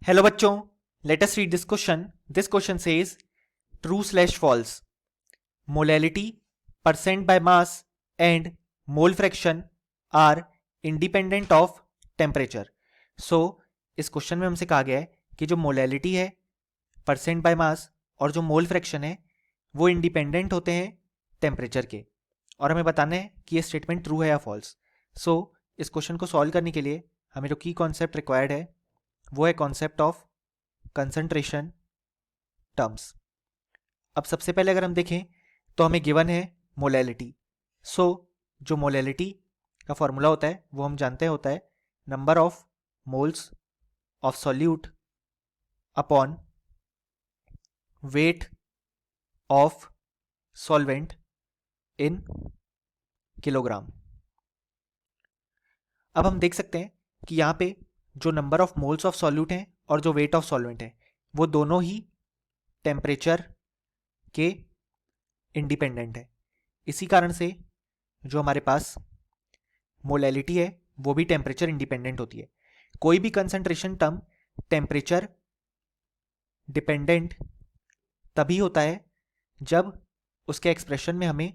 Hello बच्चों, let us read this question. This question says true slash false. Molality, percent by mass and mole fraction are independent of temperature. So इस question में हमसे कहा गया है कि जो मोलैलिटी है, परसेंट बाय मास और जो मोल फ्रैक्शन है वो इंडिपेंडेंट होते हैं टेम्परेचर के, और हमें बताना है कि ये स्टेटमेंट ट्रू है या फॉल्स. सो इस क्वेश्चन को सॉल्व करने के लिए हमें जो की कॉन्सेप्ट रिक्वायर्ड है वो है कॉन्सेप्ट ऑफ कंसंट्रेशन टर्म्स. अब सबसे पहले अगर हम देखें तो हमें गिवन है मोलैलिटी. सो जो मोलैलिटी का फॉर्मूला होता है वो हम जानते हैं होता है number of moles of solute upon weight of solvent in kilogram. अब हम देख सकते हैं कि यहाँ पे जो number of moles of solute हैं और जो वेट ऑफ सॉल्वेंट है वो दोनों ही टेम्परेचर के इंडिपेंडेंट है. इसी कारण से जो हमारे पास मोलैलिटी है वो भी टेम्परेचर इंडिपेंडेंट होती है. कोई भी कंसंट्रेशन टर्म टेम्परेचर डिपेंडेंट तभी होता है जब उसके एक्सप्रेशन में हमें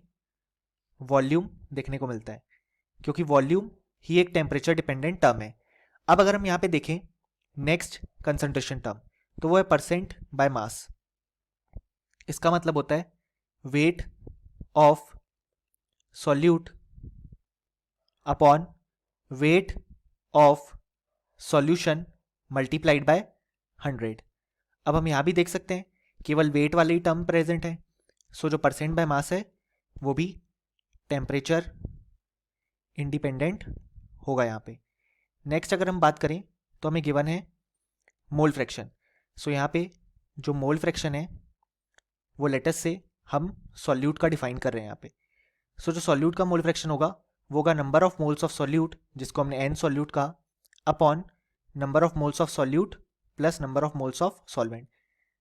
वॉल्यूम देखने को मिलता है, क्योंकि वॉल्यूम ही एक टेम्परेचर डिपेंडेंट टर्म है. अब अगर हम यहाँ पे देखें नेक्स्ट कंसंट्रेशन टर्म, तो वो है परसेंट बाय मास. इसका मतलब होता है weight of solute upon weight of solution multiplied by 100. अब हम यहाँ भी देख सकते हैं केवल वेट वाले ही टर्म प्रेजेंट है. सो जो परसेंट बाय मास है वो भी टेम्परेचर इंडिपेंडेंट होगा यहाँ पे. नेक्स्ट अगर हम बात करें तो हमें गिवन है मोल फ्रैक्शन. सो यहाँ पे जो मोल फ्रैक्शन है वो लेटस से हम सॉल्यूट का डिफाइन कर रहे हैं यहाँ पे. सो जो सॉल्यूट का मोल फ्रैक्शन होगा वो होगा number of moles of solute, जिसको हमने एन सॉल्यूट कहा, upon number of moles of solute plus number of moles of solvent.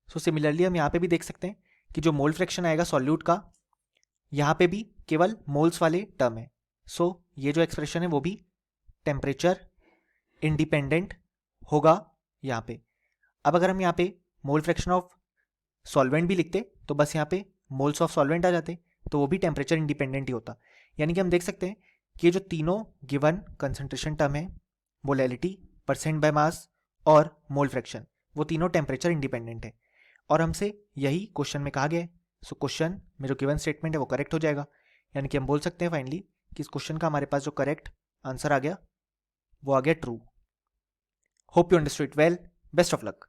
So similarly हम यहाँ पे भी देख सकते हैं कि जो मोल फ्रैक्शन आएगा सॉल्यूट का, यहाँ पे भी केवल मोल्स वाले टर्म है. सो ये जो एक्सप्रेशन है वो भी टेम्परेचर इंडिपेंडेंट होगा यहाँ पे. अब अगर हम यहाँ पे मोल फ्रैक्शन ऑफ सॉल्वेंट भी लिखते तो बस यहाँ पे मोल्स ऑफ सॉल्वेंट आ जाते, तो वो भी टेम्परेचर इंडिपेंडेंट ही होता. यानी कि हम देख सकते हैं कि ये जो तीनों गिवन कंसंट्रेशन टर्म है, मोलैलिटी, परसेंट बाय मास और मोल फ्रैक्शन, वो तीनों टेम्परेचर इंडिपेंडेंट है, और हमसे यही क्वेश्चन में कहा गया है. सो क्वेश्चन में जो गिवन स्टेटमेंट है वो करेक्ट हो जाएगा. यानी कि हम बोल सकते हैं फाइनली कि इस क्वेश्चन का हमारे पास जो करेक्ट आंसर आ गया वो आ गया true. Hope you understood it well. Best of luck.